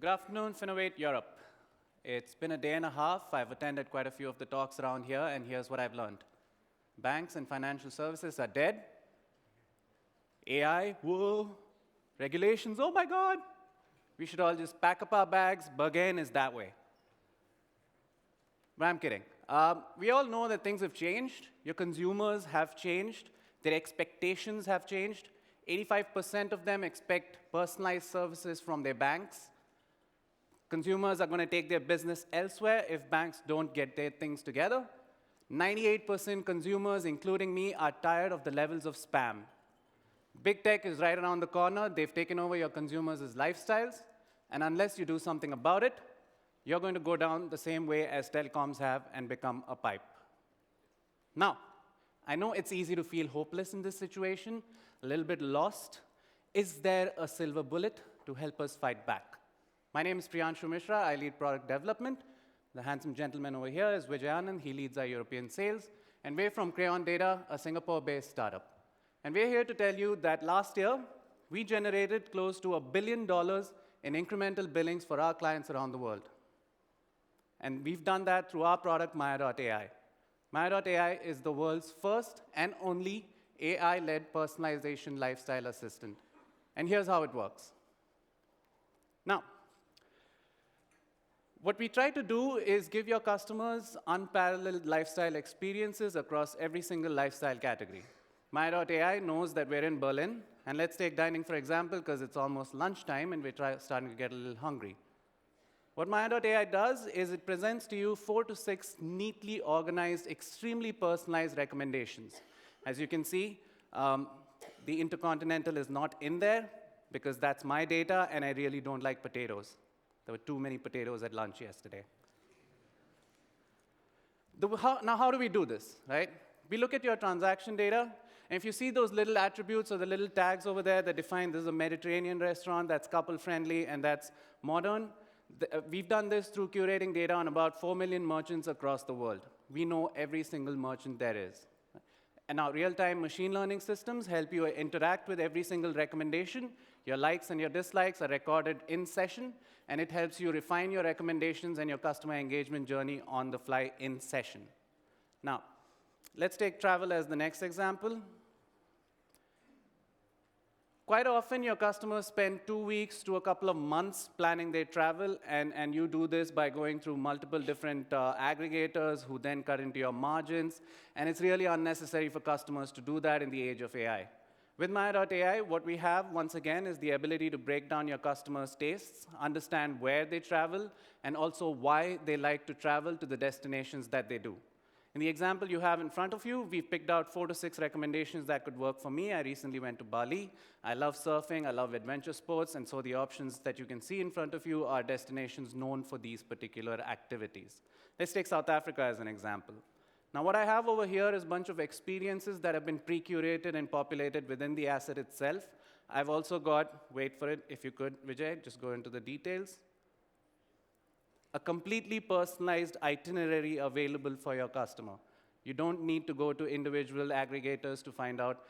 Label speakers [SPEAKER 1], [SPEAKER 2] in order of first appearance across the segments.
[SPEAKER 1] Good afternoon, Finovate Europe. It's been a day and a half. I've attended quite a few of the talks around here, and here's what I've learned. Banks and financial services are dead. AI, whoa. Regulations, oh my God. We should all just pack up our bags. Bergen is that way. But I'm kidding. We all know that things have changed. Your consumers have changed. Their expectations have changed. 85% of them expect personalized services from their banks. Consumers are going to take their business elsewhere if banks don't get their things together. 98% consumers, including me, are tired of the levels of spam. Big tech is right around the corner. They've taken over your consumers' lifestyles. And unless you do something about it, you're going to go down the same way as telecoms have and become a pipe. Now, I know it's easy to feel hopeless in this situation, a little bit lost. Is there a silver bullet to help us fight back? My name is Priyanshu Mishra. I lead product development. The handsome gentleman over here is Vijay Anand. He leads our European sales. And we're from Crayon Data, a Singapore-based startup. And we're here to tell you that last year, we generated close to $1 billion in incremental billings for our clients around the world. And we've done that through our product, maya.ai. Maya.ai is the world's first and only AI-led personalization lifestyle assistant. And here's how it works. Now, what we try to do is give your customers unparalleled lifestyle experiences across every single lifestyle category. Maya.ai knows that we're in Berlin. And let's take dining, for example, because it's almost lunchtime, and we're starting to get a little hungry. What Maya.ai does is it presents to you 4 to 6 neatly organized, extremely personalized recommendations. As you can see, the Intercontinental is not in there, because that's my data, and I really don't like potatoes. There were too many potatoes at lunch yesterday. Now, how do we do this, right? We look at your transaction data, and if you see those little attributes or the little tags over there that define this is a Mediterranean restaurant, that's couple-friendly, and that's modern, we've done this through curating data on about 4 million merchants across the world. We know every single merchant there is. And now, real-time machine learning systems help you interact with every single recommendation. Your likes and your dislikes are recorded in session, and it helps you refine your recommendations and your customer engagement journey on the fly in session. Now, let's take travel as the next example. Quite often, your customers spend 2 weeks to a couple of months planning their travel, and you do this by going through multiple different aggregators who then cut into your margins, and it's really unnecessary for customers to do that in the age of AI. With Maya.ai, what we have, once again, is the ability to break down your customers' tastes, understand where they travel, and also why they like to travel to the destinations that they do. In the example you have in front of you, we've picked out 4 to 6 recommendations that could work for me. I recently went to Bali. I love surfing. I love adventure sports. And so the options that you can see in front of you are destinations known for these particular activities. Let's take South Africa as an example. Now, what I have over here is a bunch of experiences that have been pre-curated and populated within the asset itself. I've also got, wait for it, if you could, Vijay, just go into the details. A completely personalized itinerary available for your customer. You don't need to go to individual aggregators to find out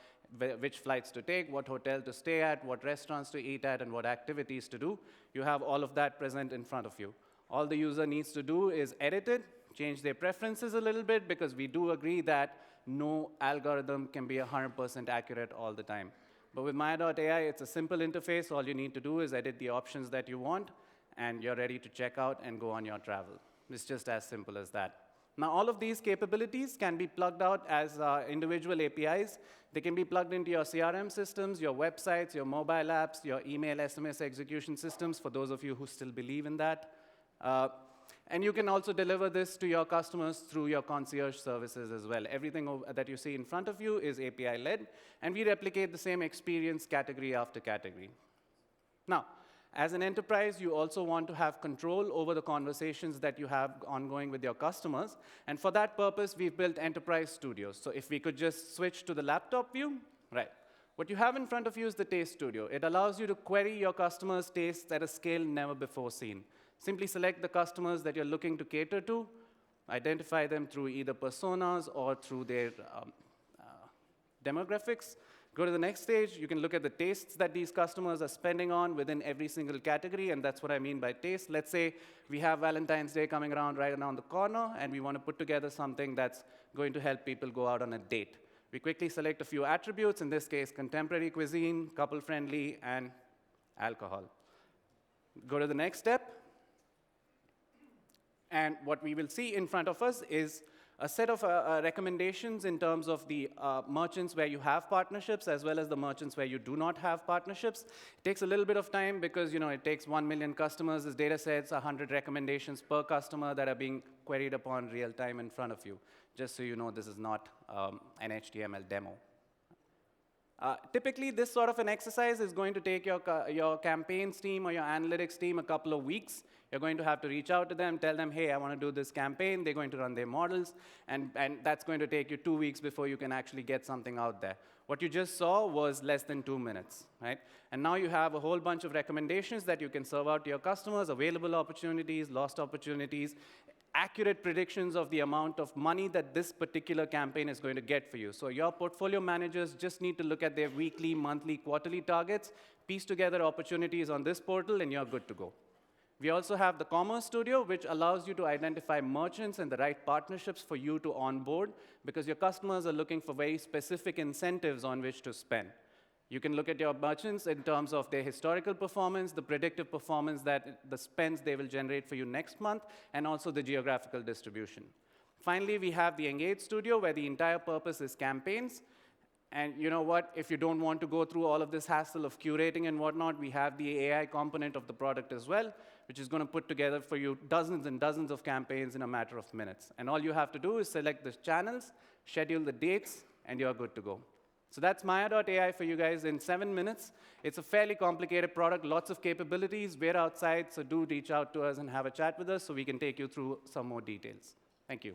[SPEAKER 1] which flights to take, what hotel to stay at, what restaurants to eat at, and what activities to do. You have all of that present in front of you. All the user needs to do is edit it, change their preferences a little bit, because we do agree that no algorithm can be 100% accurate all the time. But with Maya.ai, it's a simple interface. All you need to do is edit the options that you want, and you're ready to check out and go on your travel. It's just as simple as that. Now, all of these capabilities can be plugged out as individual APIs. They can be plugged into your CRM systems, your websites, your mobile apps, your email, SMS execution systems, for those of you who still believe in that. And you can also deliver this to your customers through your concierge services as well. Everything that you see in front of you is API-led, and we replicate the same experience category after category. Now, as an enterprise, you also want to have control over the conversations that you have ongoing with your customers. And for that purpose, we've built enterprise studios. So if we could just switch to the laptop view, right. What you have in front of you is the Taste Studio. It allows you to query your customers' tastes at a scale never before seen. Simply select the customers that you're looking to cater to, identify them through either personas or through their demographics, Go to the next stage, you can look at the tastes that these customers are spending on within every single category, and that's what I mean by taste. Let's say we have Valentine's Day coming around right around the corner, and we want to put together something that's going to help people go out on a date. We quickly select a few attributes, in this case, contemporary cuisine, couple-friendly, and alcohol. Go to the next step, and what we will see in front of us is a set of recommendations in terms of the merchants where you have partnerships, as well as the merchants where you do not have partnerships. It takes a little bit of time because it takes 1 million customers. This data sets 100 recommendations per customer that are being queried upon real time in front of you. Just so you know, this is not an HTML demo. Typically, this sort of an exercise is going to take your campaigns team or your analytics team a couple of weeks. You're going to have to reach out to them, tell them, hey, I want to do this campaign. They're going to run their models, and that's going to take you 2 weeks before you can actually get something out there. What you just saw was less than 2 minutes, right? And now you have a whole bunch of recommendations that you can serve out to your customers, available opportunities, lost opportunities, accurate predictions of the amount of money that this particular campaign is going to get for you. So your portfolio managers just need to look at their weekly, monthly, quarterly targets, piece together opportunities on this portal, and you're good to go. We also have the Commerce Studio, which allows you to identify merchants and the right partnerships for you to onboard, because your customers are looking for very specific incentives on which to spend. You can look at your merchants in terms of their historical performance, the predictive performance the spends they will generate for you next month, and also the geographical distribution. Finally, we have the Engage Studio, where the entire purpose is campaigns. And you know what? If you don't want to go through all of this hassle of curating and whatnot, we have the AI component of the product as well, which is going to put together for you dozens and dozens of campaigns in a matter of minutes. And all you have to do is select the channels, schedule the dates, and you're good to go. So that's maya.ai for you guys in 7 minutes. It's a fairly complicated product, lots of capabilities. We're outside, so do reach out to us and have a chat with us so we can take you through some more details. Thank you.